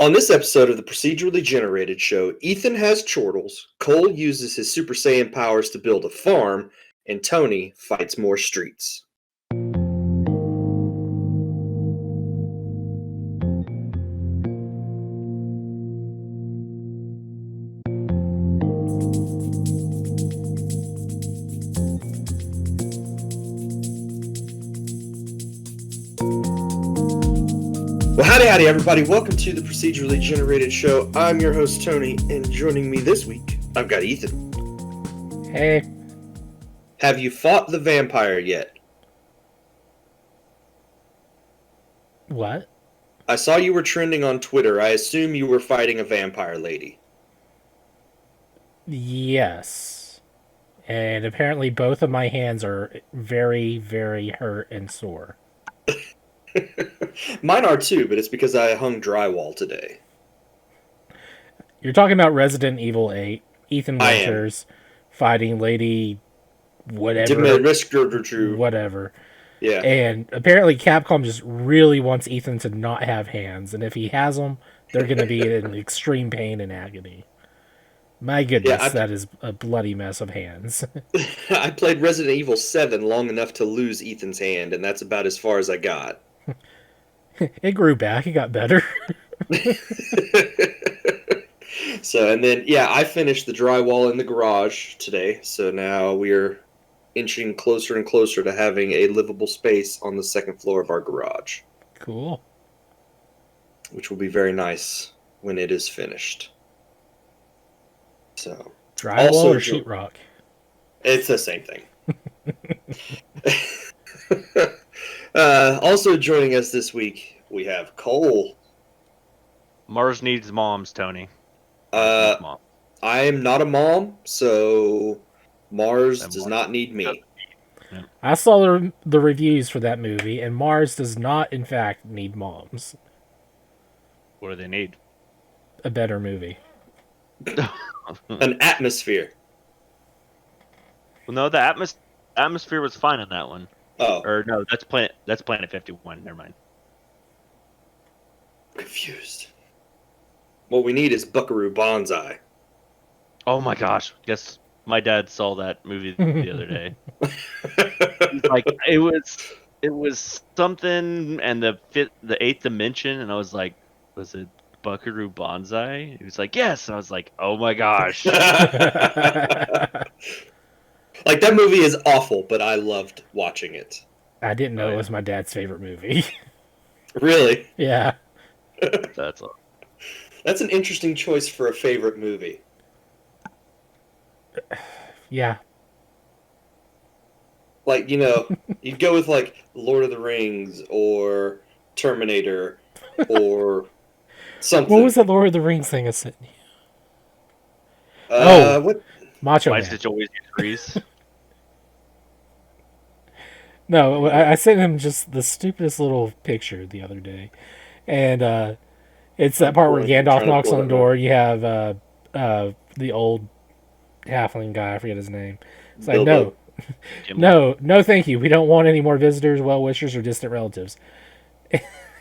On this episode of the Procedurally Generated Show, Ethan has chortles, Cole uses his Super Saiyan powers to build a farm, and Tony fights more streets. Well, howdy, everybody. Welcome to the Procedurally Generated Show. I'm your host, Tony, and joining me this week, I've got Ethan. Hey. Have you fought the vampire yet? What? I saw you were trending on Twitter. I assume you were fighting a vampire lady. Yes. And apparently both of my hands are very, very hurt and sore. Mine are too, but it's because I hung drywall today. You're talking about Resident Evil 8, Ethan Winters fighting Lady whatever. Yeah. And apparently Capcom just really wants Ethan to not have hands, and if he has them, they're going to be in extreme pain and agony. My goodness, that is a bloody mess of hands. I played Resident Evil 7 long enough to lose Ethan's hand, and that's about as far as I got. It grew back. It got better. So, and then, I finished the drywall in the garage today, so now we're inching closer and closer to having a livable space on the second floor of our garage. Cool. Which will be very nice when it is finished. So, drywall also, or sheetrock? It's the same thing. Also joining us this week, we have Cole. Mars needs moms, Tony. I am not a mom, so Mars does not need me. I saw the reviews for that movie, and Mars does not, in fact, need moms. What do they need? A better movie. An atmosphere. Well, no, the atmosphere was fine in that one. Oh. Or no, that's Planet 51. Never mind. Confused. What we need is Buckaroo Banzai. Oh my gosh! Yes, my dad saw that movie the other day. Like it was something, and the eighth dimension, and I was like, was it Buckaroo Banzai? He was like, yes. And I was like, oh my gosh. Like, that movie is awful, but I loved watching it. I didn't know it was my dad's favorite movie. Really? Yeah. That's all. That's an interesting choice for a favorite movie. Yeah. Like, you'd go with, like, Lord of the Rings or Terminator or something. What was that Lord of the Rings thing I sent you? What? Macho Why Man. did you always get Grease? No, I sent him just the stupidest little picture the other day. And it's that part where Gandalf knocks on the door. You have the old halfling guy, I forget his name. It's like, no, thank you. We don't want any more visitors, well-wishers, or distant relatives.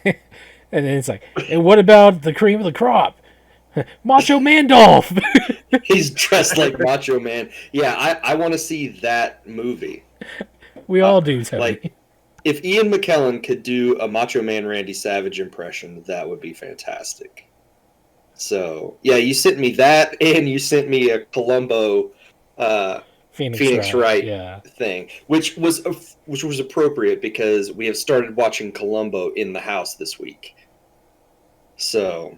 And then it's like, and what about the cream of the crop? Macho Mandolf! He's dressed like Macho Man. Yeah, I want to see that movie. We all do, Tony. Like, if Ian McKellen could do a Macho Man Randy Savage impression, that would be fantastic. So, yeah, you sent me that, and you sent me a Columbo Phoenix Wright thing, which was appropriate because we have started watching Columbo in the house this week. So,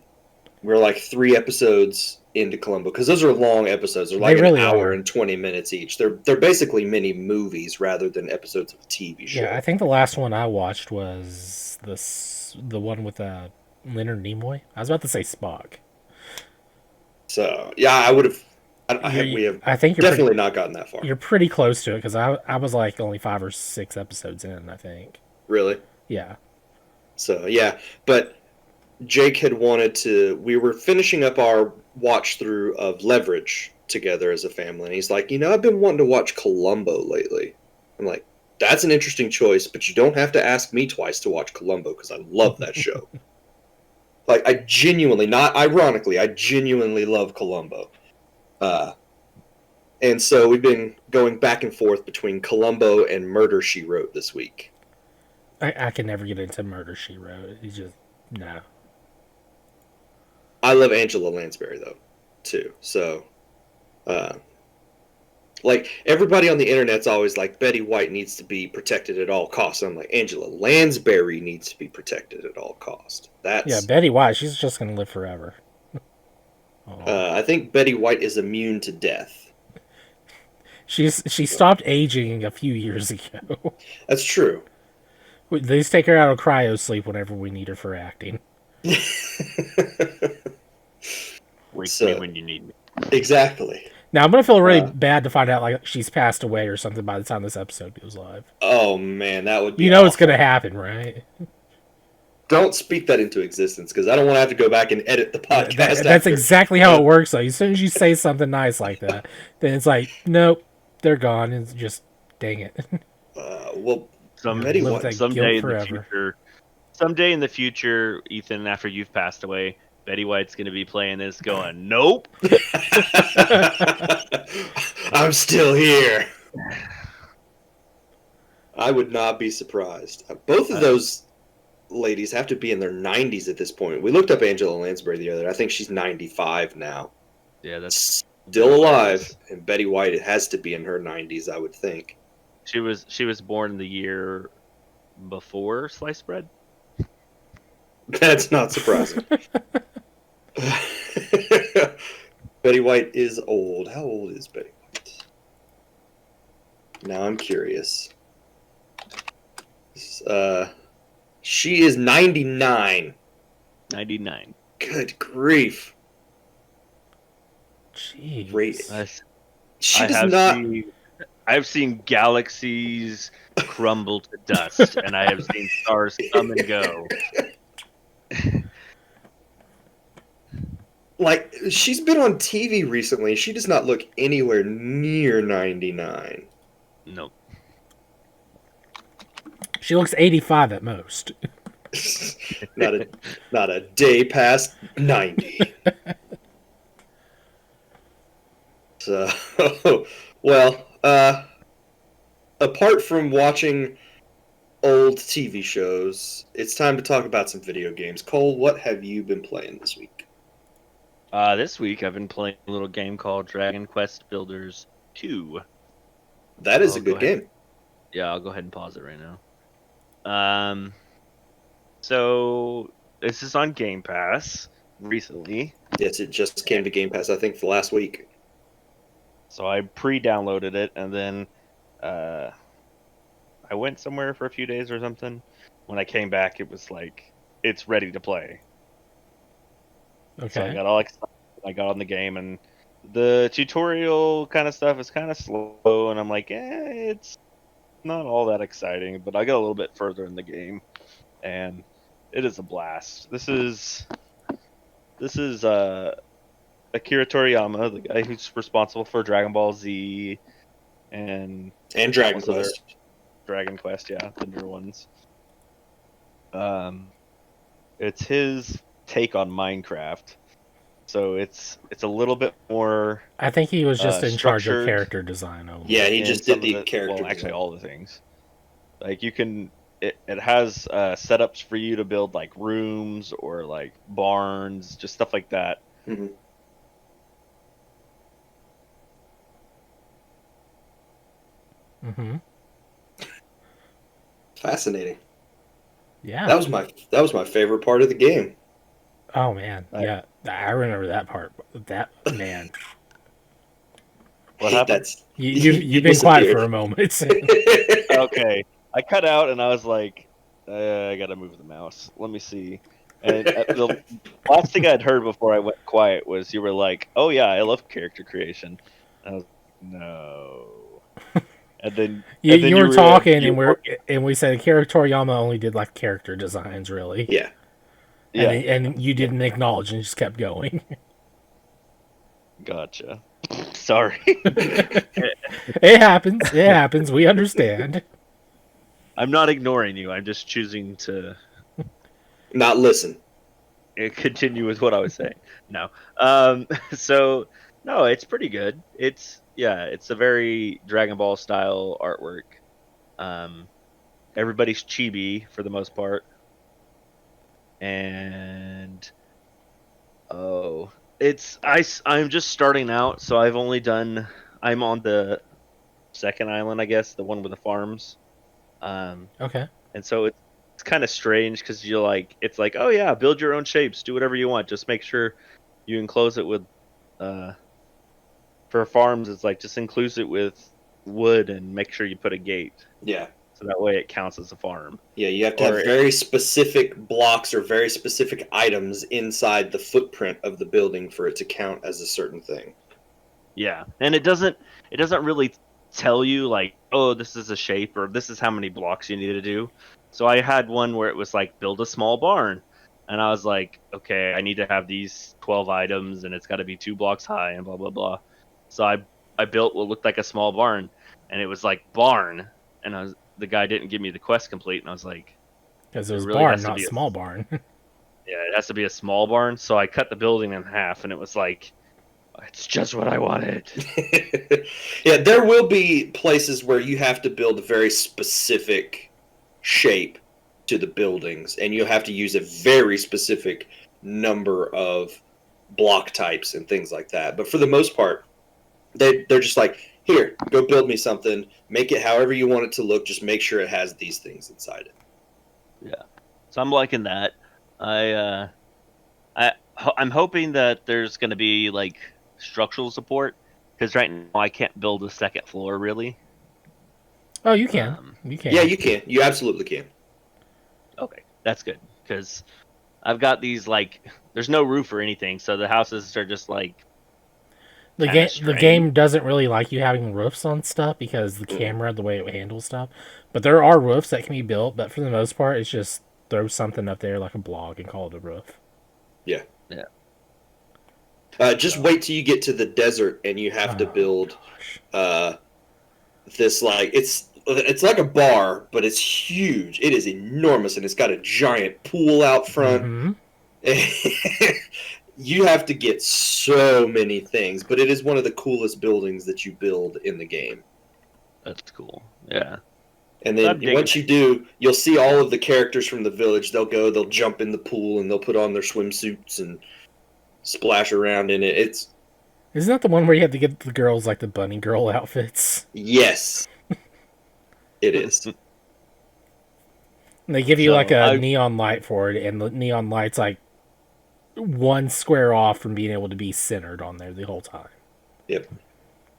we're like 3 episodes into Columbo, because those are long episodes. They're like an hour and 20 minutes each. They're basically mini movies rather than episodes of a TV show. Yeah, I think the last one I watched was the one with Leonard Nimoy. I was about to say Spock. So, yeah, I would have... I think you're definitely not gotten that far. You're pretty close to it, because I was like only 5 or 6 episodes in, I think. Really? Yeah. So, yeah, but Jake had wanted to... We were finishing up our watch through of Leverage together as a family, and he's like, I've been wanting to watch Columbo lately. I'm like, that's an interesting choice, but you don't have to ask me twice to watch Columbo, because I love that show. Like, I genuinely, not ironically, I genuinely love Columbo. And so we've been going back and forth between Columbo and Murder, She Wrote this week. I can never get into Murder, She Wrote. It's just, no. I love Angela Lansbury, though, too. So, like, everybody on the internet's always like, Betty White needs to be protected at all costs. I'm like, Angela Lansbury needs to be protected at all costs. Yeah, Betty White, she's just going to live forever. I think Betty White is immune to death. She stopped aging a few years ago. That's true. They just take her out of cryo sleep whenever we need her for acting. Wake me when you need me. Exactly. Now I'm gonna feel really bad to find out like she's passed away or something by the time this episode goes live. Oh man, that would be. You know awful. It's gonna happen, right? Don't speak that into existence because I don't want to have to go back and edit the podcast. That's exactly how it works, though. As soon as you say something nice like that, then it's like, nope, they're gone. It's just, dang it. Well, someday in the future, Ethan, after you've passed away, Betty White's going to be playing this going, nope. I'm still here. I would not be surprised. Both of those ladies have to be in their 90s at this point. We looked up Angela Lansbury the other day. I think she's 95 now. Yeah, that's still alive. And Betty White, it has to be in her 90s, I would think. She was born the year before sliced bread. That's not surprising. Betty White is old. How old is Betty White? Now I'm curious. She is 99. 99. Good grief. Jeez. Great. She does not. I've seen galaxies crumble to dust, and I have seen stars come and go. Like, she's been on TV recently. She does not look anywhere near 99. Nope. She looks 85 at most. not a day past 90. So, well, apart from watching old TV shows, it's time to talk about some video games. Cole, what have you been playing this week? This week I've been playing a little game called Dragon Quest Builders 2. That is a good game. Yeah, I'll go ahead and pause it right now. So this is on Game Pass recently. Yes, it just came to Game Pass, I think, for last week. So I pre-downloaded it, and then I went somewhere for a few days or something. When I came back, it was like, it's ready to play. Okay. So I got all excited. I got on the game, and the tutorial kind of stuff is kind of slow, and I'm like, it's not all that exciting, but I got a little bit further in the game, and it is a blast. This is Akira Toriyama, the guy who's responsible for Dragon Ball Z and Dragon Quest. Dragon Quest, yeah, the newer ones. It's his take on Minecraft. So it's a little bit more. I think he was just in charge of character design only. Yeah, he just did the character. Well, actually, all the things. Like you can, it has setups for you to build like rooms or like barns, just stuff like that. Mm-hmm. Mm-hmm. Fascinating. Yeah. That was my favorite part of the game. Oh man, yeah, I remember that part. That man. What happened? You've been quiet for a moment. Okay, I cut out and I was like, I gotta move the mouse. Let me see. And the last thing I'd heard before I went quiet was you were like, "Oh yeah, I love character creation." And I was no. And then you were talking, and we said Akira Toriyama only did like character designs, really. Yeah. Yeah. And you didn't acknowledge and just kept going. Gotcha. Sorry. It happens. It happens. We understand. I'm not ignoring you. I'm just choosing to not listen. continue with what I was saying. No. So no, it's pretty good. It's a very Dragon Ball style artwork. Um, everybody's chibi for the most part, and I'm just starting out, so I'm on the second island, I guess, the one with the farms. Okay. And so it's kind of strange because it's like, oh yeah, build your own shapes, do whatever you want, just make sure you enclose it with uh for farms. It's like just enclose it with wood and make sure you put a gate, Yeah. so that way it counts as a farm. Yeah, you have to Or have very specific blocks or very specific items inside the footprint of the building for it to count as a certain thing. Yeah, and it doesn't really tell you like, oh, this is a shape or this is how many blocks you need to do. So I had one where it was like build a small barn, and I was like, okay, I need to have these 12 items and it's got to be 2 blocks high and blah blah blah. So I built what looked like a small barn, and it was like barn, and the guy didn't give me the quest complete, and I was like, Because it was really barn, has to not be small barn. yeah, it has to be a small barn. So I cut the building in half, and it was like, it's just what I wanted. Yeah, there will be places where you have to build a very specific shape to the buildings, and you have to use a very specific number of block types and things like that. But for the most part, they're just like, here, go build me something, make it however you want it to look, just make sure it has these things inside it. Yeah, so I'm liking that. I'm hoping that there's going to be like structural support, because right now I can't build a second floor really. Oh, you can. You can. Yeah, you can. You absolutely can. Okay, that's good, because I've got these like there's no roof or anything, so the houses are just like The game doesn't really like you having roofs on stuff because the camera, the way it handles stuff. But there are roofs that can be built, but for the most part, it's just throw something up there like a block and call it a roof. Yeah. Yeah. Just wait till you get to the desert and you have to build this like it's like a bar, but it's huge. It is enormous, and it's got a giant pool out front. Mm-hmm. You have to get so many things, but it is one of the coolest buildings that you build in the game. That's cool. Yeah. And then once you do, you'll see all of the characters from the village. They'll jump in the pool, and they'll put on their swimsuits and splash around in it. Isn't that the one where you have to get the girls like the bunny girl outfits? Yes. It is. And they give you like a neon light for it, and the neon light's like one square off from being able to be centered on there the whole time. Yep.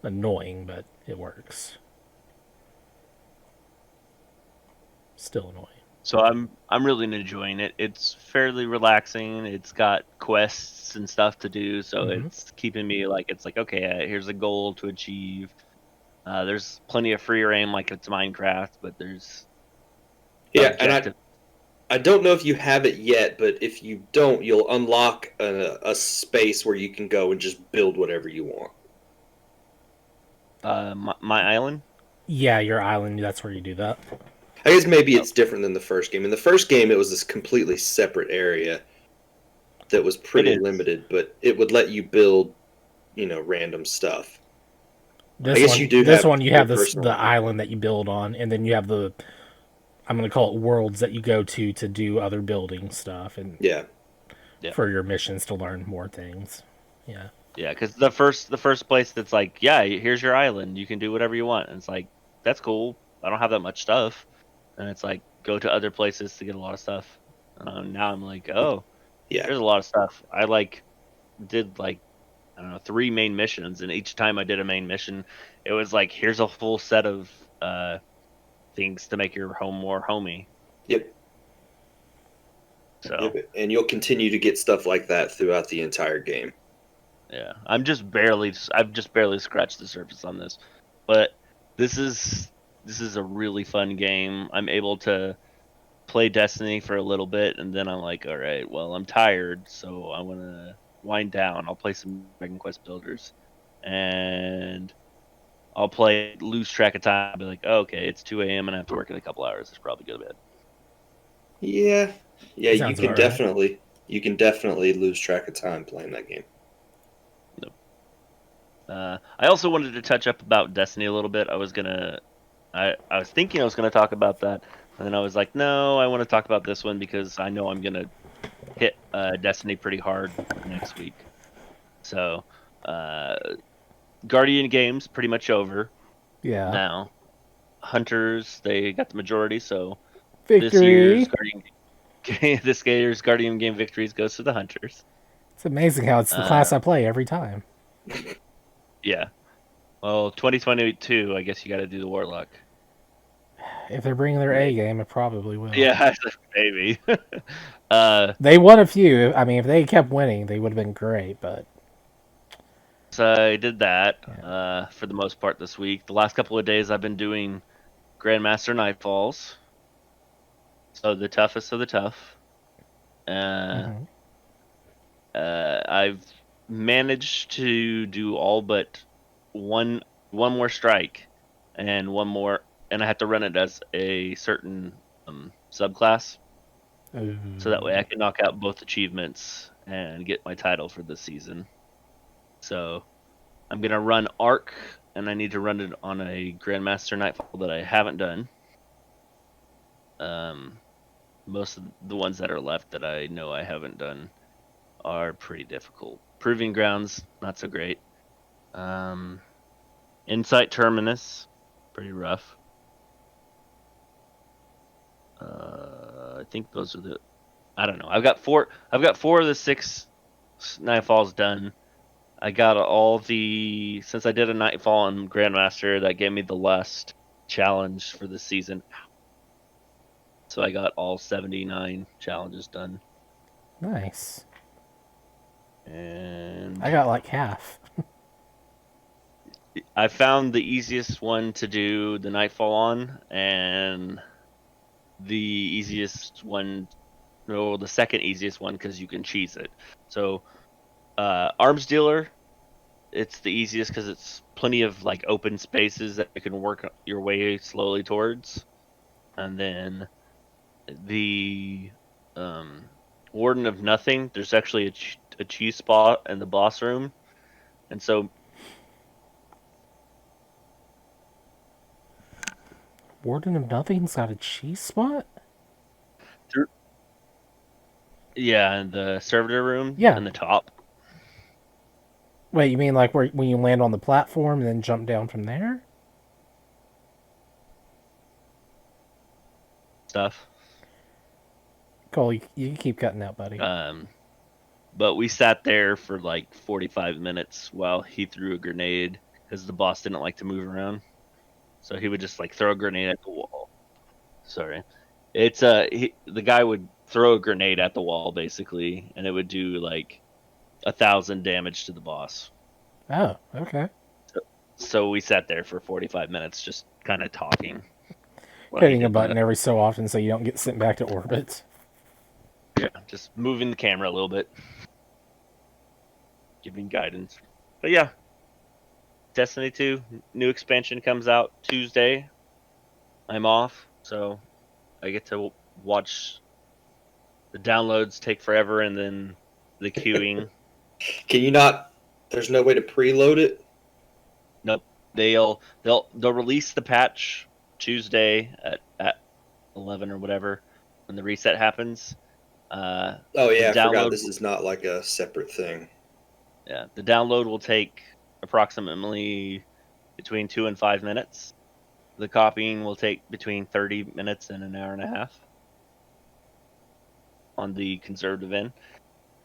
Annoying, but it works. Still annoying. So I'm really enjoying it. It's fairly relaxing. It's got quests and stuff to do, so it's keeping me like, it's like, okay, here's a goal to achieve. There's plenty of free reign like it's Minecraft, but there's and I don't know if you have it yet, but if you don't, you'll unlock a space where you can go and just build whatever you want. My island? Yeah, your island, that's where you do that. I guess maybe it's different than the first game. In the first game, it was this completely separate area that was pretty limited, but it would let you build, random stuff. This one you have the island that you build on, and then you have I'm going to call it worlds that you go to do other building stuff and for your missions to learn more things. Yeah. Yeah, because the first place that's like, yeah, here's your island, you can do whatever you want, and it's like, that's cool. I don't have that much stuff, and it's like, go to other places to get a lot of stuff. Now I'm like, oh, yeah, there's a lot of stuff. I did I don't know, 3 main missions, and each time I did a main mission, it was like, here's a full set of things to make your home more homey. Yep. So, and you'll continue to get stuff like that throughout the entire game. Yeah, I've just barely scratched the surface on this, but this is a really fun game. I'm able to play Destiny for a little bit, and then I'm like, all right, well, I'm tired, so I want to wind down. I'll play some Dragon Quest Builders, and I'll lose track of time. I'll be like, oh, okay, it's 2 a.m. and I have to work in a couple hours. It's probably go to bed. Yeah, you can definitely. You can definitely lose track of time playing that game. I also wanted to touch up about Destiny a little bit. I was thinking I was gonna talk about that, and then I was like, no, I want to talk about this one because I know I'm gonna hit Destiny pretty hard next week. So, Guardian games pretty much over Yeah. now. Hunters, they got the majority, so this year's Victory. Guardian game victories goes to the Hunters. It's amazing how it's the class I play every time. Yeah. Well, 2022, I guess you got to do the Warlock. If they're bringing their A game, it probably will. Yeah, maybe. They won a few. I mean, if they kept winning, they would have been great. But So I did that for the most part this week. The last couple of days, I've been doing Grandmaster Nightfalls. So the toughest of the tough. I've managed to do all but one more strike and one more, and I have to run it as a certain subclass, so that way I can knock out both achievements and get my title for this season. So I'm gonna run Arc, and I need to run it on a Grandmaster Nightfall that I haven't done. Most of the ones that are left that I know I haven't done are pretty difficult. Proving Grounds, not so great. Insight Terminus, pretty rough. I think those are the. I don't know. I've got four of the 6 Nightfalls done. I got all the, since I did a Nightfall on Grandmaster, that gave me the last challenge for the season. So I got all 79 challenges done. nice. And I got like half. I found the easiest one to do the Nightfall on, and the easiest one, no, the second easiest one, because you can cheese it. So, Arms Dealer, it's the easiest because it's plenty of like open spaces that you can work your way slowly towards. And then the Warden of Nothing, there's actually a cheese spot in the boss room, and so Warden of Nothing's got a cheese spot? yeah, in the servitor room Yeah. in the top. Wait, you mean like where when you land on the platform and then jump down from there? Stuff. Cole, you can keep cutting out, buddy. But we sat there for like 45 minutes while he threw a grenade because the boss didn't like to move around. So he would just like throw a grenade at the wall. Sorry. It's the guy would throw a grenade at the wall basically, and it would do like 1,000 damage to the boss. Oh, okay. So we sat there for 45 minutes just kind of talking. Hitting a button every so often so you don't get sent back to orbit. Yeah, just moving the camera a little bit. Giving guidance. But yeah, Destiny 2 new expansion comes out Tuesday. I'm off, so I get to watch the downloads take forever and then the queuing. Can you not? There's no way to preload it. Nope. They'll release the patch Tuesday at 11 or whatever when the reset happens. Oh yeah, I forgot download- this is not like a separate thing. Yeah, the download will take approximately between 2 and 5 minutes. The copying will take between 30 minutes and an hour and a half on the conservative end.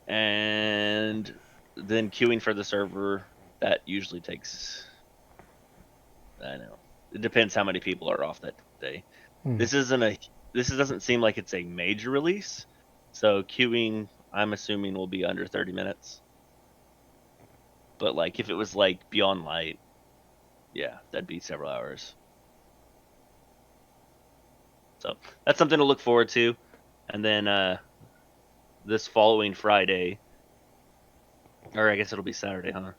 And then queuing for the server, that usually takes, I know, it depends how many people are off that day. This doesn't seem like it's a major release, so queuing, I'm assuming, will be under 30 minutes. But like if it was like Beyond Light, yeah, that'd be several hours. So that's something to look forward to. And then this following Friday, or I guess it'll be Saturday, huh?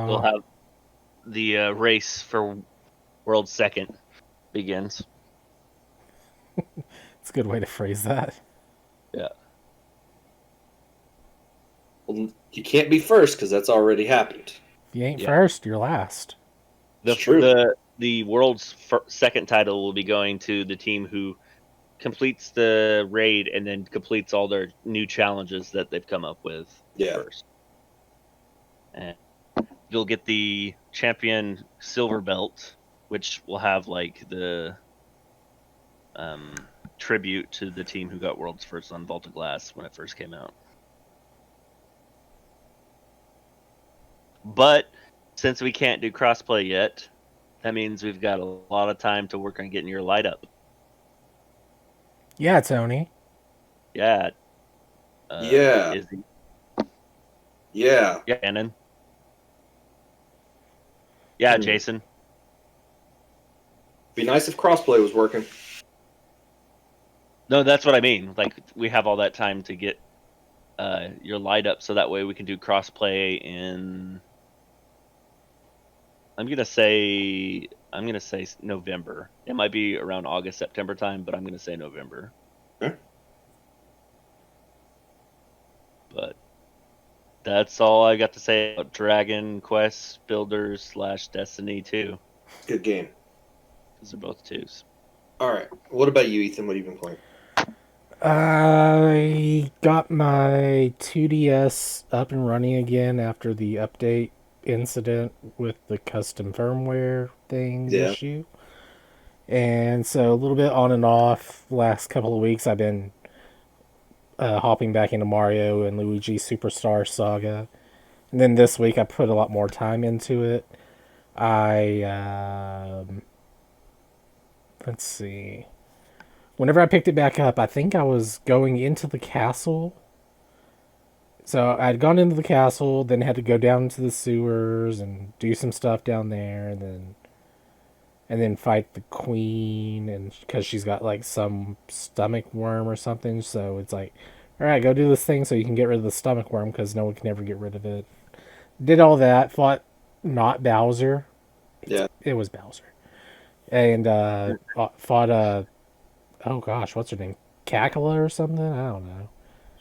We'll have the race for world second begins. It's a good way to phrase that. Yeah. Well, you can't be first because that's already happened. If you ain't Yeah. first, you're last. The It's true. the world's second title will be going to the team who completes the raid and then completes all their new challenges that they've come up with first. And you'll get the champion silver belt, which will have like the tribute to the team who got world's first on Vault of Glass when it first came out. But since we can't do crossplay yet, that means we've got a lot of time to work on getting your light up. Yeah, Tony. Yeah. Yeah. Izzy. Yeah. Yeah, Shannon. Yeah, Jason. Be nice if crossplay was working. No, that's what I mean. Like, we have all that time to get your light up, so that way we can do crossplay in. I'm gonna say November. It might be around August, September time, but I'm gonna say November. Okay. But that's all I got to say about Dragon Quest Builders / Destiny 2. Good game. Those are both twos. All right. What about you, Ethan? What have you been playing? I got my 2DS up and running again after the update incident with the custom firmware thing issue. And so a little bit on and off last couple of weeks I've been hopping back into Mario and Luigi Superstar Saga. And then this week I put a lot more time into it. Let's see. Whenever I picked it back up, I think I was going into the castle. So I'd gone into the castle, then had to go down to the sewers and do some stuff down there, and then fight the queen, and because she's got like some stomach worm or something. So it's like, all right, go do this thing so you can get rid of the stomach worm because no one can ever get rid of it. Did all that, fought not Bowser. It was Bowser, and fought oh gosh, what's her name? Cackala or something? I don't know.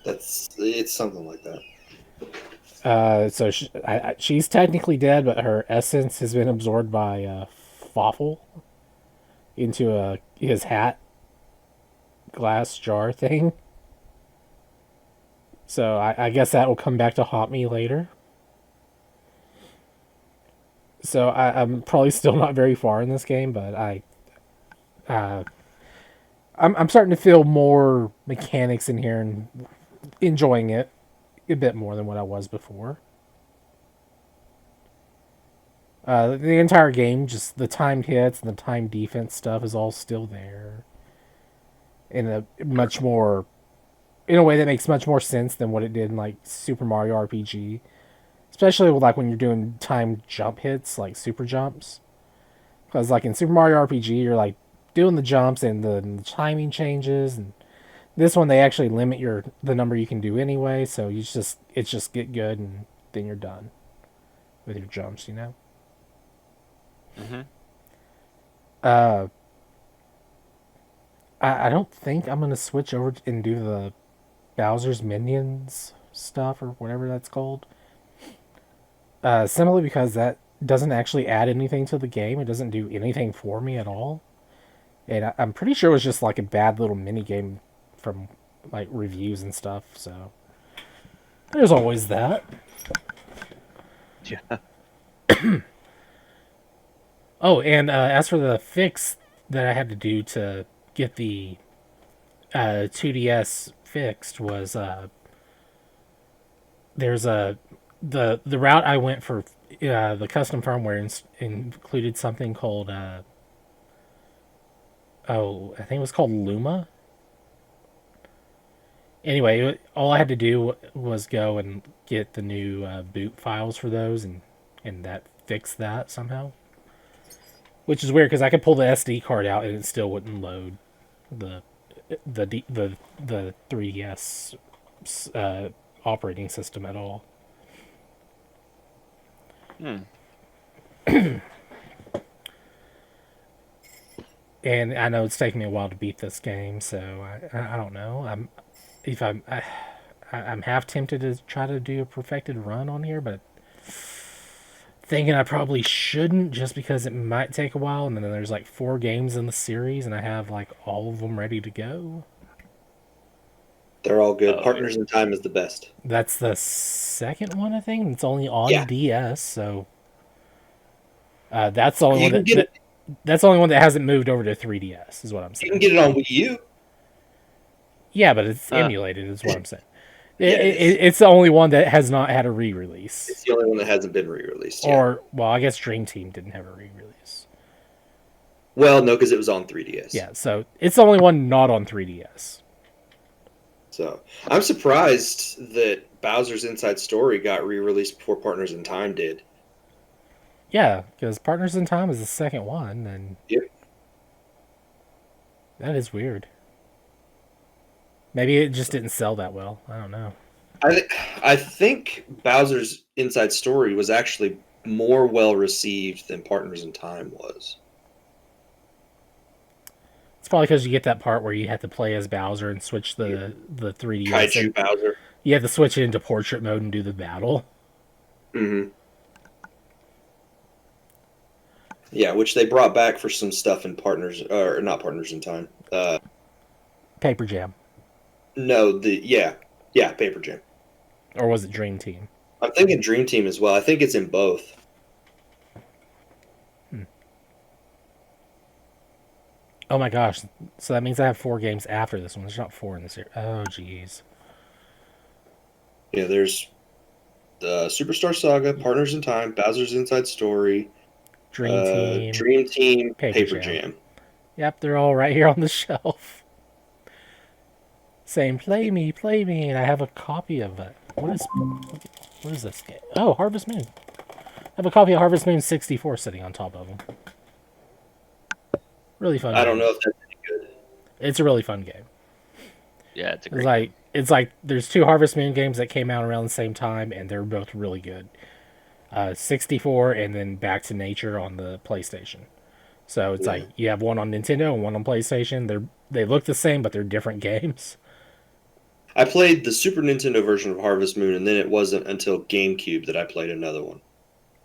It's something like that. So she's technically dead, but her essence has been absorbed by Fawful into his hat glass jar thing. So I guess that will come back to haunt me later. So I'm probably still not very far in this game, but I'm starting to feel more mechanics in here and enjoying it a bit more than what I was before. The entire game, just the timed hits and the timed defense stuff is all still there. In a way that makes much more sense than what it did in like Super Mario RPG. Especially with like when you're doing timed jump hits, like super jumps. Because like in Super Mario RPG, you're like doing the jumps and the timing changes, and this one they actually limit the number you can do anyway, so it's just get good and then you're done with your jumps, you know. I don't think I'm gonna switch over and do the Bowser's Minions stuff or whatever that's called. Simply because that doesn't actually add anything to the game. It doesn't do anything for me at all. And I'm pretty sure it was just like a bad little mini game from like reviews and stuff. So there's always that. Yeah. Oh, and as for the fix that I had to do to get the 2DS fixed was there's the route I went for the custom firmware included something called I think it was called Luma. Anyway, all I had to do was go and get the new boot files for those, and that fixed that somehow. Which is weird because I could pull the SD card out and it still wouldn't load the 3DS operating system at all. And I know it's taking me a while to beat this game, so I don't know. I'm half tempted to try to do a perfected run on here, but thinking I probably shouldn't just because it might take a while, and then there's like 4 games in the series, and I have like all of them ready to go. They're all good. Oh, Partners in Time is the best. That's the second one, I think. It's only on Yeah. DS, so that's the only You one can get it. that's the only one that hasn't moved over to 3DS, is what I'm You saying. can get it on Wii U. Yeah, but it's emulated, is what I'm saying. Yeah, It's the only one that has not had a re-release. It's the only one that hasn't been re-released yet. Or, well, I guess Dream Team didn't have a re-release. Well, no, because it was on 3DS. Yeah, so it's the only one not on 3DS. So I'm surprised that Bowser's Inside Story got re-released before Partners in Time did. Yeah, because Partners in Time is the second one, and Yep. that is weird. Maybe it just didn't sell that well. I don't know. I think Bowser's Inside Story was actually more well received than Partners in Time was. It's probably because you get that part where you have to play as Bowser and switch the 3DS. Kaiju Bowser. You have to switch it into portrait mode and do the battle. Mm-hmm. Yeah, which they brought back for some stuff in Partners, or not Partners in Time. Paper Jam. No, Paper Jam. Or was it Dream Team? I'm thinking Dream Team as well. I think it's in both. Oh my gosh. So that means I have 4 games after this one. There's not 4 in this series. Oh, jeez. Yeah, there's the Superstar Saga, Partners in Time, Bowser's Inside Story, Dream Team, Paper Jam. Yep, they're all right here on the shelf. Saying, play me, and I have a copy of it. What is this game? Oh, Harvest Moon. I have a copy of Harvest Moon 64 sitting on top of them. Really fun game. I don't know if that's any good. It's a really fun game. Yeah, it's a great game. It's like there's 2 Harvest Moon games that came out around the same time, and they're both really good. 64 and then Back to Nature on the PlayStation. So it's like you have one on Nintendo and one on PlayStation. They look the same, but they're different games. I played the Super Nintendo version of Harvest Moon, and then it wasn't until GameCube that I played another one.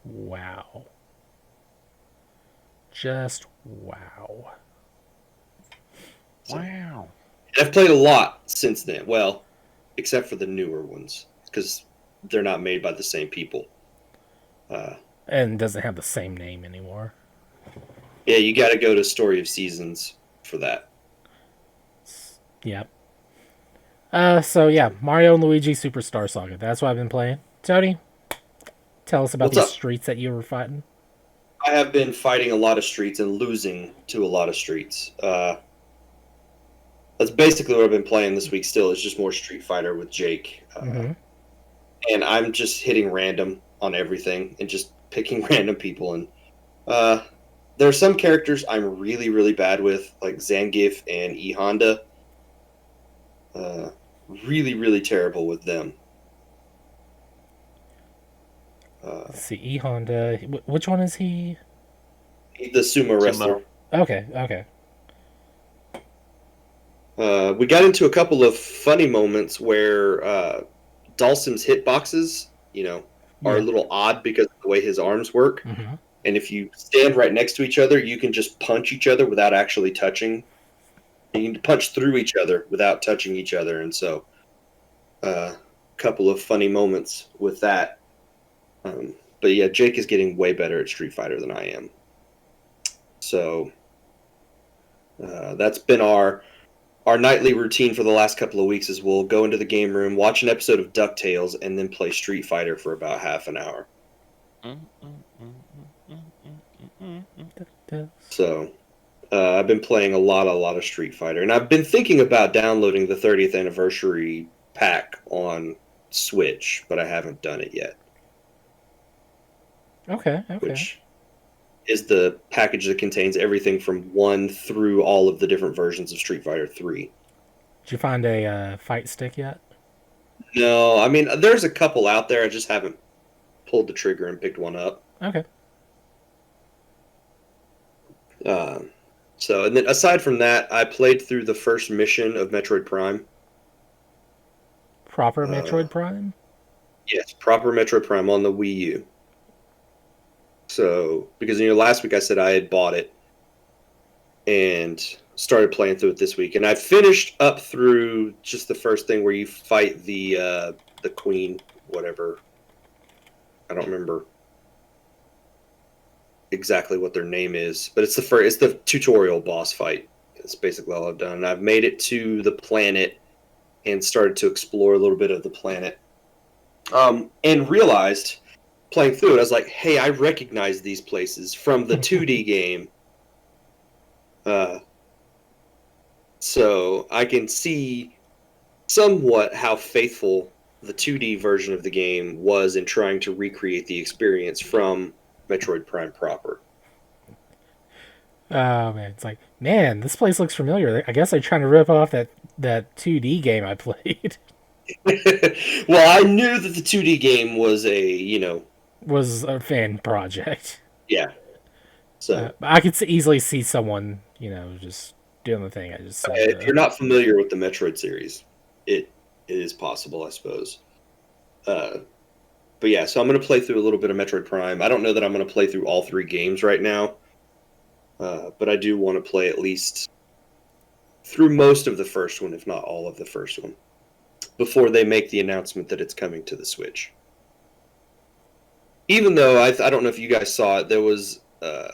Wow. Just wow. Wow. And I've played a lot since then. Well, except for the newer ones, because they're not made by the same people. And doesn't have the same name anymore. Yeah, you got to go to Story of Seasons for that. Yep. So yeah, Mario and Luigi Superstar Saga. That's what I've been playing. Tony, tell us about these streets that you were fighting. I have been fighting a lot of streets and losing to a lot of streets. That's basically what I've been playing this week still. It's just more Street Fighter with Jake. And I'm just hitting random on everything and just picking random people. And there are some characters I'm really, really bad with, like Zangief and E Honda. Really, really terrible with them. Let's see, E Honda. Which one is he? The sumo wrestler. Okay. We got into a couple of funny moments where Dawson's hitboxes, are a little odd because of the way his arms work. Mm-hmm. And if you stand right next to each other, you can just punch each other without actually touching. You can punch through each other without touching each other. And so a couple of funny moments with that. But yeah, Jake is getting way better at Street Fighter than I am. So that's been our nightly routine for the last couple of weeks is we'll go into the game room, watch an episode of DuckTales, and then play Street Fighter for about half an hour. So I've been playing a lot of Street Fighter. And I've been thinking about downloading the 30th anniversary pack on Switch, but I haven't done it yet. Okay. Which is the package that contains everything from 1 through all of the different versions of Street Fighter 3. Did you find a fight stick yet? No, I mean, there's a couple out there. I just haven't pulled the trigger and picked one up. Okay. And then aside from that, I played through the first mission of Metroid Prime. Proper Metroid Prime? Yes, proper Metroid Prime on the Wii U. So, because last week I said I had bought it and started playing through it this week, and I finished up through just the first thing where you fight the queen, whatever. I don't remember exactly what their name is, but it's the tutorial boss fight. It's basically all I've done. I've made it to the planet and started to explore a little bit of the planet. And realized, playing through it, I was like, hey, I recognize these places from the 2D game. So I can see somewhat how faithful the 2D version of the game was in trying to recreate the experience from Metroid Prime proper. Oh man, it's like, man, this place looks familiar. I guess they're trying to rip off that 2D game I played. Well, I knew that the 2D game was was a fan project. Yeah. So I could easily see someone, just doing the thing I just said. if you're not familiar with the Metroid series, it is possible, I suppose. But yeah, so I'm going to play through a little bit of Metroid Prime. I don't know that I'm going to play through all 3 games right now, but I do want to play at least through most of the first one, if not all of the first one, before they make the announcement that it's coming to the Switch. Even though I don't know if you guys saw it, there was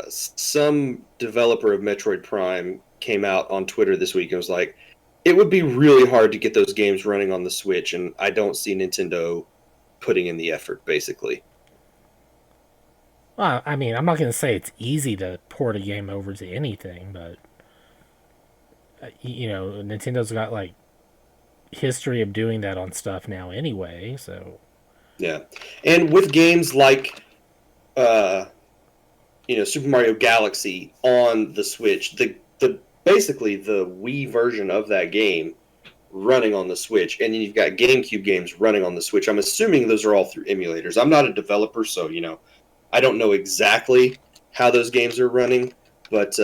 some developer of Metroid Prime came out on Twitter this week and was like, it would be really hard to get those games running on the Switch, and I don't see Nintendo putting in the effort, basically. Well, I mean, I'm not going to say it's easy to port a game over to anything, but Nintendo's got like history of doing that on stuff now anyway, so yeah. And with games like Super Mario Galaxy on the Switch, the basically the Wii version of that game running on the Switch, and then you've got GameCube games running on the Switch. I'm assuming those are all through emulators. I'm not a developer, so I don't know exactly how those games are running, but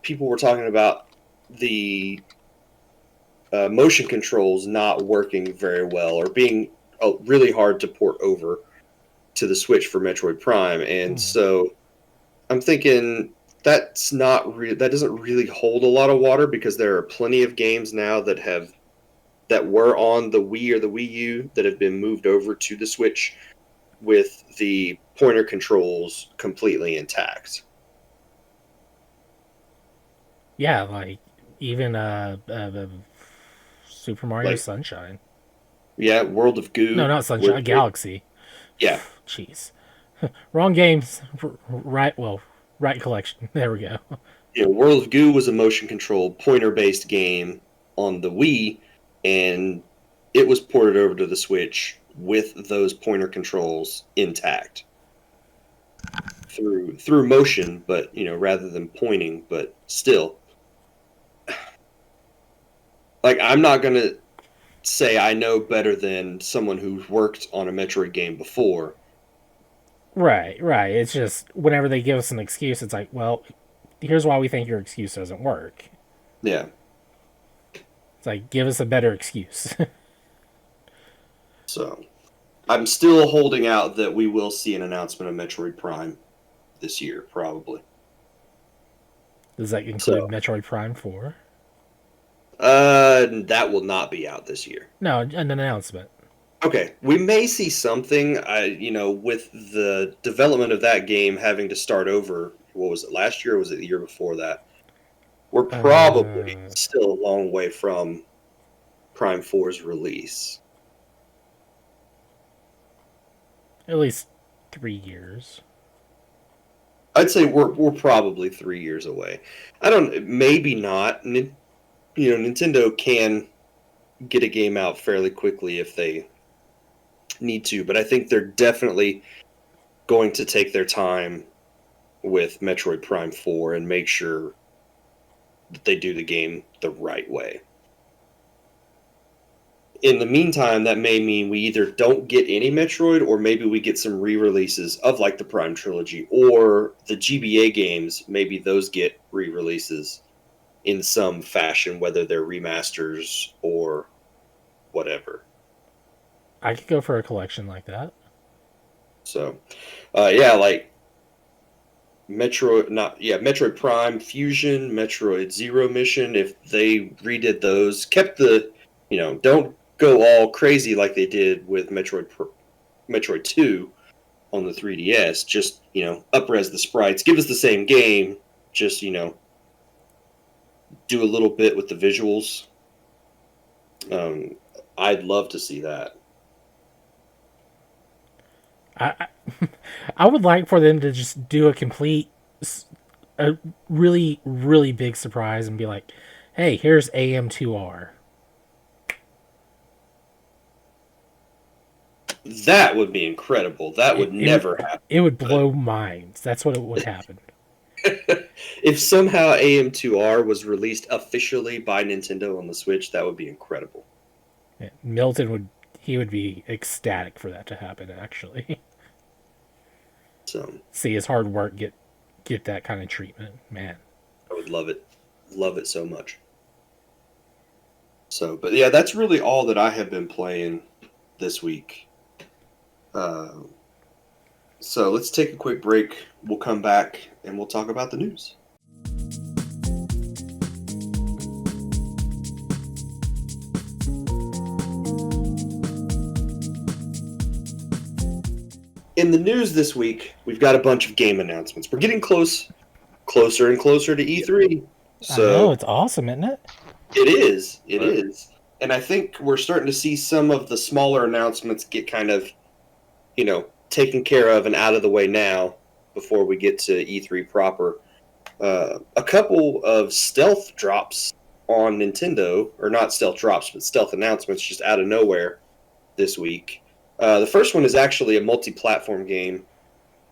people were talking about the motion controls not working very well or being really hard to port over to the Switch for Metroid Prime, and so I'm thinking that doesn't really hold a lot of water, because there are plenty of games now that were on the Wii or the Wii U that have been moved over to the Switch with the pointer controls completely intact. yeah, like even Super Mario Sunshine. Yeah, World of Goo. No, not Sunshine, Galaxy. Yeah. Jeez. Wrong games. Right collection. There we go. World of Goo was a motion control pointer-based game on the Wii, and it was ported over to the Switch with those pointer controls intact through motion, but rather than pointing, but still. Like, I'm not going to say I know better than someone who's worked on a Metroid game before. Right. It's just whenever they give us an excuse, it's like, well, here's why we think your excuse doesn't work. Yeah. It's like, give us a better excuse. So, I'm still holding out that we will see an announcement of Metroid Prime this year, probably. Does that include Metroid Prime 4? That will not be out this year. No, an announcement. Okay, we may see something. With the development of that game having to start over. What was it, last year, or was it the year before that? We're probably still a long way from Prime 4's release. At least 3 years. I'd say we're probably 3 years away. Maybe not. Nintendo can get a game out fairly quickly if they need to, but I think they're definitely going to take their time with Metroid Prime 4 and make sure that they do the game the right way. In the meantime, that may mean we either don't get any Metroid, or maybe we get some re-releases of like the Prime Trilogy, or the GBA games, maybe those get re-releases in some fashion, whether they're remasters or whatever. I could go for a collection like that. So, yeah, like Metroid Prime Fusion, Metroid Zero Mission. If they redid those, kept the, don't go all crazy like they did with Metroid 2 on the 3DS. Just up-res the sprites, give us the same game. Just do a little bit with the visuals. I'd love to see that. I would like for them to just do a really, really big surprise and be like, hey, here's AM2R. That would be incredible. That would never happen. It would blow minds. That's what it would happen. If somehow AM2R was released officially by Nintendo on the Switch, that would be incredible. Yeah, Milton would be ecstatic for that to happen, actually. So see his hard work get that kind of treatment, man. I would love it so much. So, but yeah, that's really all that I have been playing this week. So let's take a quick break. We'll come back and we'll talk about the news. In the news this week, we've got a bunch of game announcements. We're getting closer and closer to E3. So I know, it's awesome, isn't it? It is. And I think we're starting to see some of the smaller announcements get kind of, taken care of and out of the way now before we get to E3 proper. A couple of stealth drops on Nintendo, or not stealth drops, but stealth announcements just out of nowhere this week. The first one is actually a multi-platform game.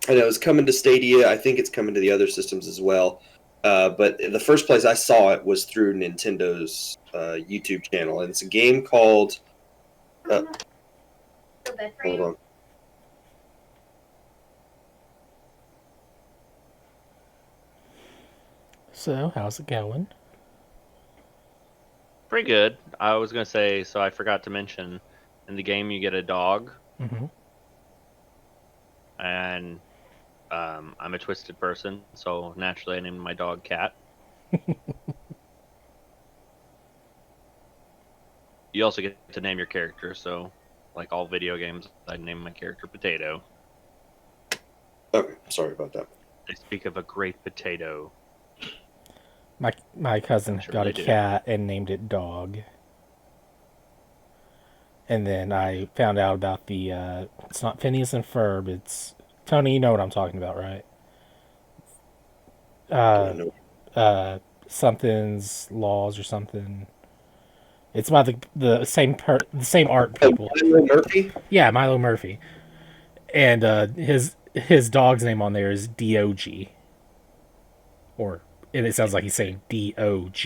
I know it's coming to Stadia. I think it's coming to the other systems as well. But the first place I saw it was through Nintendo's YouTube channel. And it's a game called... hold on. So, how's it going? Pretty good. I was going to say, so I forgot to mention, in the game you get a dog. Mm-hmm. And I'm a twisted person, so naturally I named my dog Cat. You also get to name your character, so like all video games, I name my character Potato. Okay, sorry about that. They speak of a great potato. My cousin got a cat and named it Dog. And then I found out about the it's not Phineas and Ferb, it's Tony, you know what I'm talking about, right? Something's Laws or something. It's about the same art people. Milo Murphy? Yeah, Milo Murphy. And his dog's name on there is DOG. And it sounds like he's saying DOG.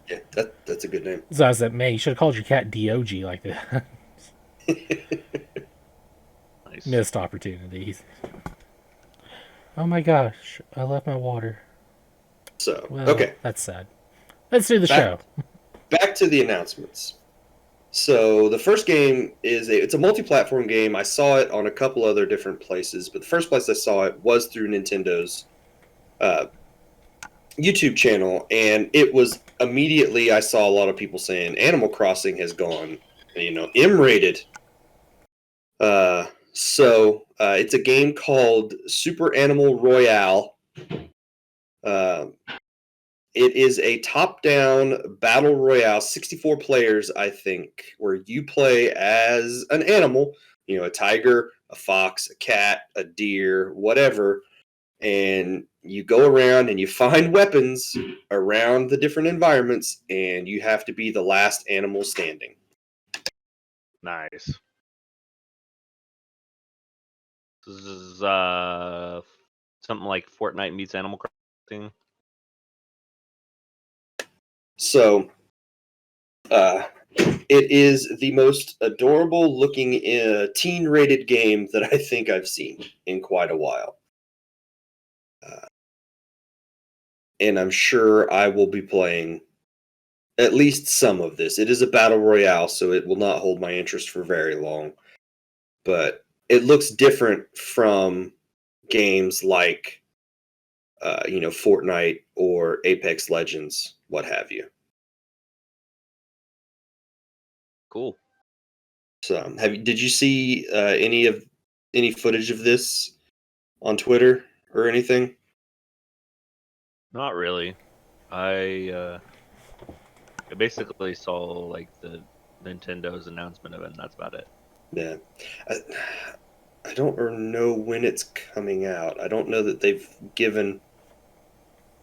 Yeah, that's a good name. So I was like, man, you should have called your cat DOG like that. Nice. Missed opportunities. Oh my gosh, I left my water. So, well, okay. That's sad. Let's do the show. Back to the announcements. So the first game it's a multi-platform game. I saw it on a couple other different places, but the first place I saw it was through Nintendo's YouTube channel, and it was immediately I saw a lot of people saying Animal Crossing has gone, M-rated. So it's a game called Super Animal Royale. It is a top-down battle royale, 64 players, I think, where you play as an animal, a tiger, a fox, a cat, a deer, whatever, and you go around and you find weapons around the different environments, and you have to be the last animal standing. Nice. This is something like Fortnite meets Animal Crossing. So, it is the most adorable looking teen-rated game that I think I've seen in quite a while. And I'm sure I will be playing at least some of this. It is a battle royale, so it will not hold my interest for very long. But it looks different from games like, Fortnite or Apex Legends, what have you. Cool. So, did you see any footage of this on Twitter or anything? Not really. I basically saw like the Nintendo's announcement of it, and that's about it. Yeah, I, I don't know when it's coming out. I don't know that they've given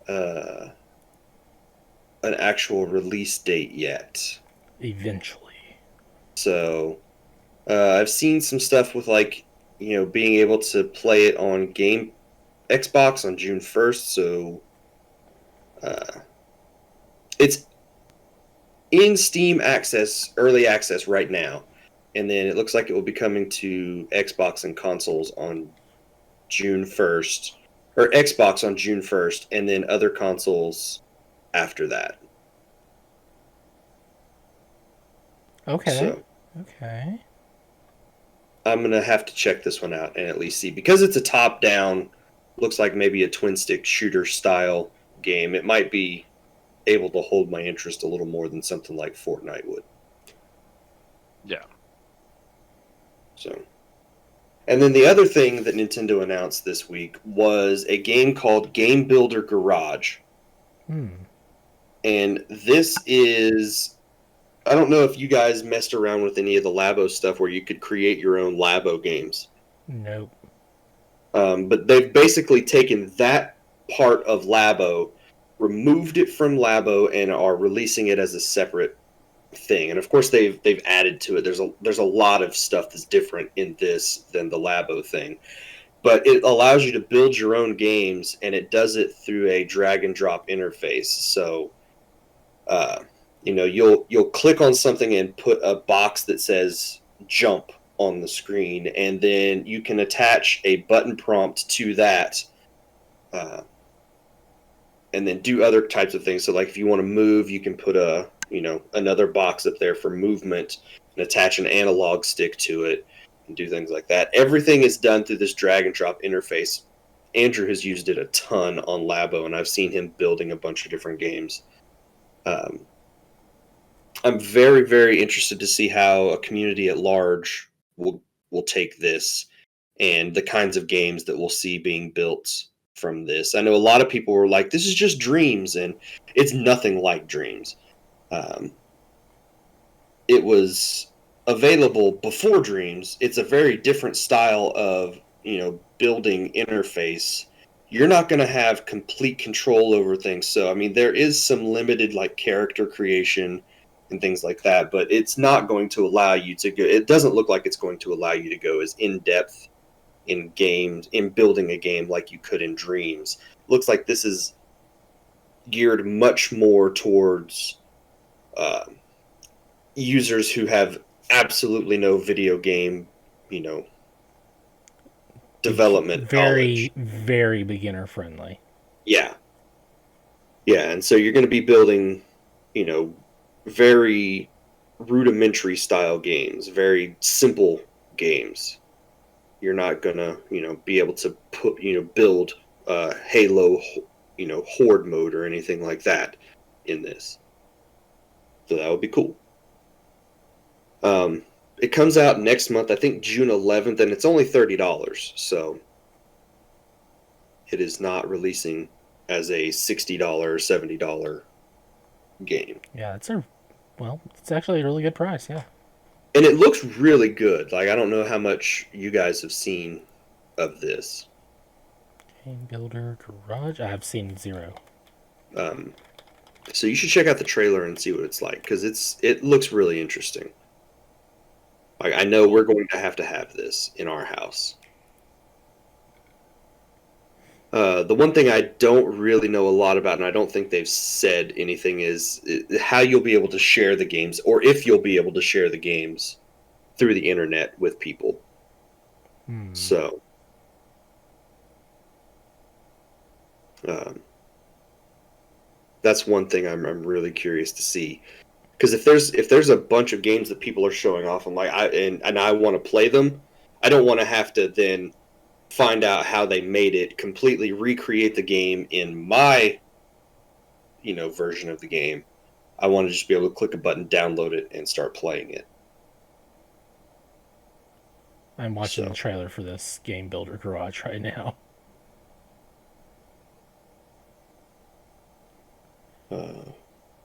uh, an actual release date yet. Eventually. So I've seen some stuff with being able to play it on Xbox on June 1st. So uh, it's in Steam access, early access right now, and then it looks like it will be coming to Xbox and consoles on June 1st, or Xbox on June 1st, and then other consoles after that. Okay. So Okay. I'm gonna have to check this one out and at least see, because it's a top-down, looks like maybe a twin-stick shooter style game. It might be able to hold my interest a little more than something like Fortnite would. Yeah. So, and then the other thing that Nintendo announced this week was a game called Game Builder Garage. And this is, I don't know if you guys messed around with any of the Labo stuff where you could create your own Labo games. Nope. But they've basically taken that part of Labo, removed it from Labo, and are releasing it as a separate thing. And of course, they've added to it. There's a lot of stuff that's different in this than the Labo thing, but it allows you to build your own games, and it does it through a drag and drop interface. So, you'll click on something and put a box that says jump on the screen, and then you can attach a button prompt to that, and then do other types of things. So, like if you want to move, you can put another box up there for movement and attach an analog stick to it and do things like that. Everything is done through this drag and drop interface. Andrew has used it a ton on Labo, and I've seen him building a bunch of different games. I'm very, very interested to see how a community at large will take this and the kinds of games that we'll see being built from this. I know a lot of people were like, "This is just Dreams," and it's nothing like Dreams. It was available before Dreams. It's a very different style of building interface. You're not going to have complete control over things. So I mean, there is some limited character creation and things like that, but it's not going to allow you to go. It doesn't look like it's going to allow you to go as in depth in games, in building a game, like you could in Dreams. Looks like this is geared much more towards users who have absolutely no video game, development knowledge. Very beginner friendly. Yeah. And so you're going to be building, very rudimentary style games, very simple games. You're not going to, be able to build Halo, horde mode or anything like that in this. So that would be cool. It comes out next month, I think June 11th, and it's only $30. So it is not releasing as a $60 or $70 game. Yeah, it's actually a really good price, yeah. And it looks really good. I don't know how much you guys have seen of this. Game Builder Garage? I have seen zero. So you should check out the trailer and see what it's like, because it looks really interesting. I know we're going to have this in our house. The one thing I don't really know a lot about, and I don't think they've said anything, is how you'll be able to share the games, or if you'll be able to share the games through the internet with people. So, That's one thing I'm really curious to see. Because if there's a bunch of games that people are showing off, I'm like, I want to play them, I don't want to have to then find out how they made it, completely recreate the game in my, version of the game. I want to just be able to click a button, download it, and start playing it. I'm watching the trailer for this Game Builder Garage right now.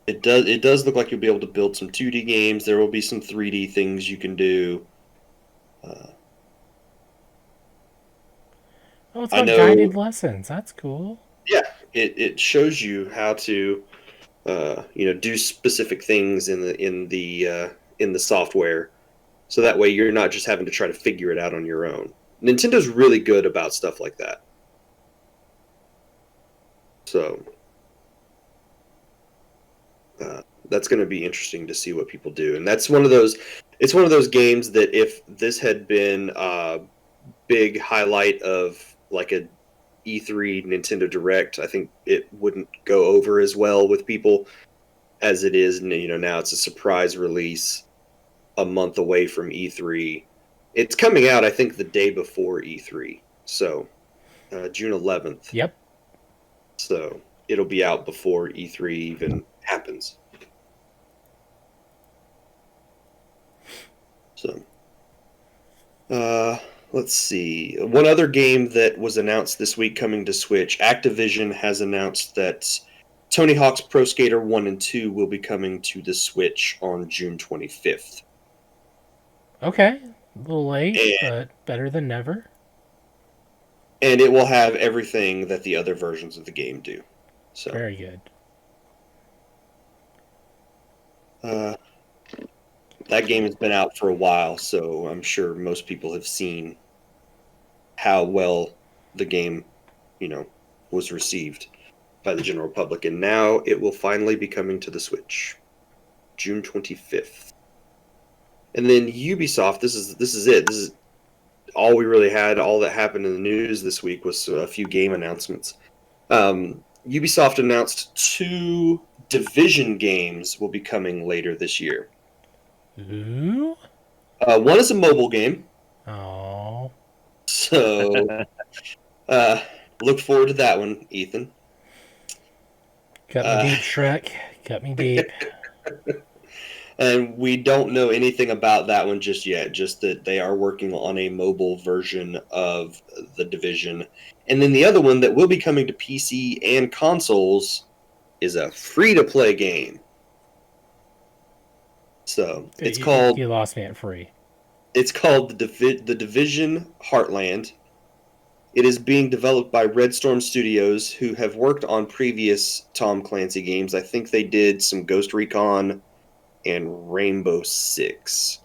It does look like you'll be able to build some 2D games. There will be some 3D things you can do. Oh, it's got guided lessons. That's cool. Yeah, it shows you how to, do specific things in the software, so that way you're not just having to try to figure it out on your own. Nintendo's really good about stuff like that. So that's going to be interesting to see what people do, and that's one of those. It's one of those games that if this had been a big highlight of like a E3 Nintendo Direct, I think it wouldn't go over as well with people as it is. Now it's a surprise release a month away from E3. It's coming out, I think, the day before E3, so June 11th. Yep. So it'll be out before E3 even happens. So, let's see. One other game that was announced this week coming to Switch, Activision has announced that Tony Hawk's Pro Skater 1 and 2 will be coming to the Switch on June 25th. Okay. A little late, but better than never. And it will have everything that the other versions of the game do. So very good. That game has been out for a while, so I'm sure most people have seen how well the game, was received by the general public. And now it will finally be coming to the Switch, June 25th. And then Ubisoft, this is it. This is all we really had. All that happened in the news this week was a few game announcements. Ubisoft announced 2 Division games will be coming later this year. Ooh. One is a mobile game. Oh. So, look forward to that one, Ethan. Cut me deep, Shrek. Cut me deep. And we don't know anything about that one just yet, just that they are working on a mobile version of The Division. And then the other one that will be coming to PC and consoles is a free-to-play game. So, it's called... You lost me at free. It's called The Division Heartland. It is being developed by Red Storm Studios, who have worked on previous Tom Clancy games. I think they did some Ghost Recon and Rainbow Six.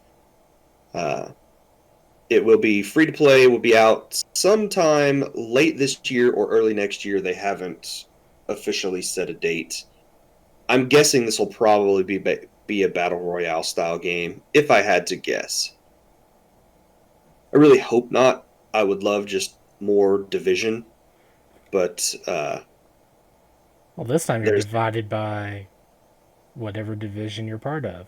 It will be free to play. It will be out sometime late this year or early next year. They haven't officially set a date. I'm guessing this will probably be a battle royale style game, if I had to guess. I really hope not. I would love just more Division, but well, this time you're divided by whatever division you're part of.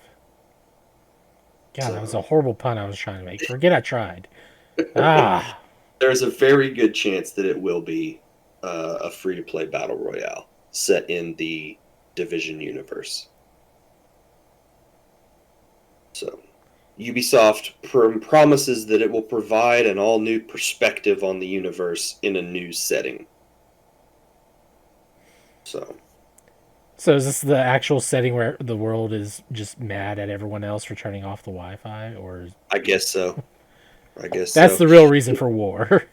God, that was a horrible pun I was trying to make. Forget I tried. There's a very good chance that it will be a free-to-play battle royale set in the Division universe. So, Ubisoft promises that it will provide an all-new perspective on the universe in a new setting. So is this the actual setting where the world is just mad at everyone else for turning off the Wi-Fi, or? I guess so. That's the real reason for war.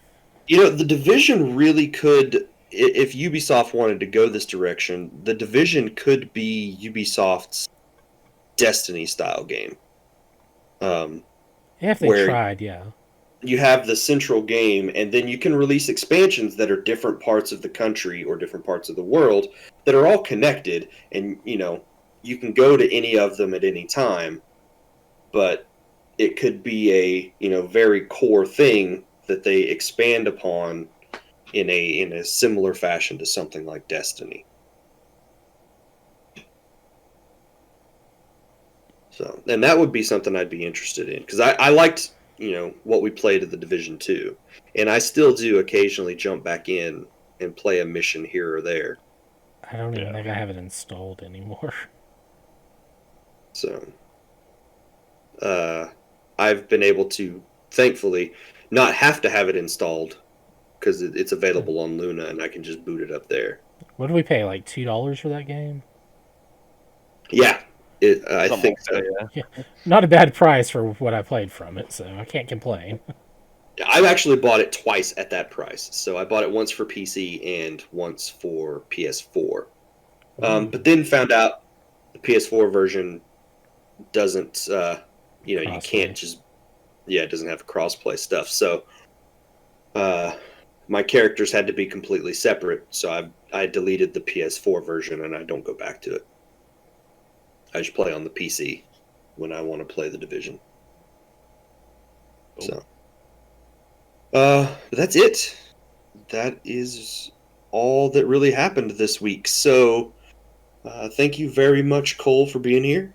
The Division really could, if Ubisoft wanted to go this direction, the Division could be Ubisoft's Destiny-style game. If they tried, yeah. You have the central game, and then you can release expansions that are different parts of the country or different parts of the world that are all connected, and you can go to any of them at any time, but it could be a very core thing that they expand upon in a similar fashion to something like Destiny. So, and that would be something I'd be interested in, because I liked, what we played at the Division 2, and I still do occasionally jump back in and play a mission here or there. I don't even think I have it installed anymore. So, I've been able to, thankfully, not have to have it installed, because it's available on Luna, and I can just boot it up there. What did we pay, like $2 for that game? Yeah, I think so. Yeah. Not a bad price for what I played from it, so I can't complain. I've actually bought it twice at that price. So I bought it once for PC and once for PS4. But then found out the PS4 version doesn't, you can't just, it doesn't have crossplay stuff. So my characters had to be completely separate. So I deleted the PS4 version and I don't go back to it. I just play on the PC when I want to play the Division. So, that's it. That is all that really happened this week. So, thank you very much, Cole, for being here.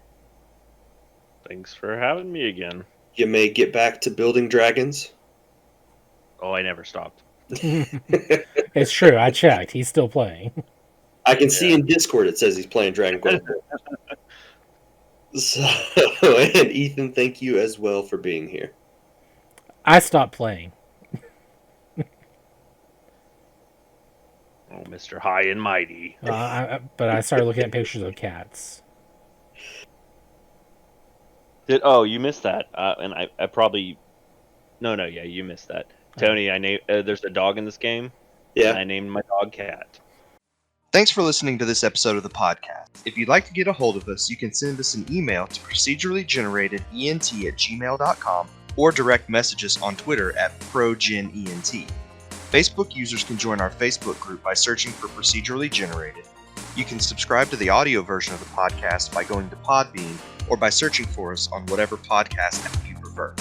Thanks for having me again. You may get back to building dragons. Oh, I never stopped. It's true. I checked. He's still playing. I can see in Discord it says he's playing Dragon Quest. So, and Ethan, thank you as well for being here. I stopped playing. Oh, Mr. High and Mighty. But I started looking at pictures of cats. You missed that. And I probably... No, you missed that. Tony, I named... there's a dog in this game. Yeah. And I named my dog Cat. Thanks for listening to this episode of the podcast. If you'd like to get a hold of us, you can send us an email to procedurallygeneratedent@gmail.com or direct message us on Twitter at ProGenENT. Facebook users can join our Facebook group by searching for Procedurally Generated. You can subscribe to the audio version of the podcast by going to Podbean or by searching for us on whatever podcast app you prefer.